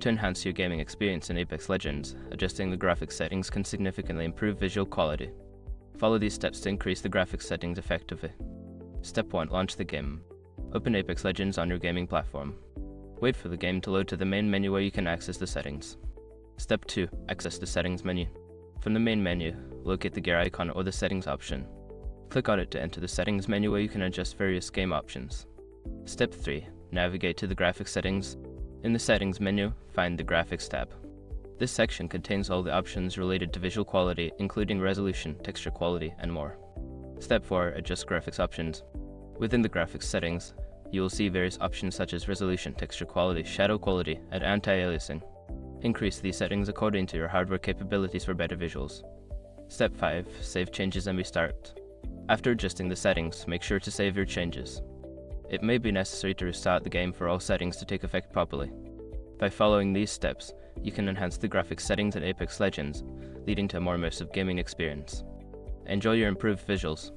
To enhance your gaming experience in Apex Legends, adjusting the graphics settings can significantly improve visual quality. Follow these steps to increase the graphics settings effectively. Step 1. Launch the game. Open Apex Legends on your gaming platform. Wait for the game to load to the main menu where you can access the settings. Step 2. Access the settings menu. From the main menu, locate the gear icon or the settings option. Click on it to enter the settings menu where you can adjust various game options. Step 3. Navigate to the graphics settings. In the settings menu, find the graphics tab. This section contains all the options related to visual quality, including resolution, texture quality, and more. Step 4. Adjust graphics options. Within the graphics settings, you will see various options such as resolution, texture quality, shadow quality, and anti-aliasing. Increase these settings according to your hardware capabilities for better visuals. Step 5. Save changes and restart. After adjusting the settings, make sure to save your changes. It may be necessary to restart the game for all settings to take effect properly. By following these steps, you can enhance the graphics settings in Apex Legends, leading to a more immersive gaming experience. Enjoy your improved visuals.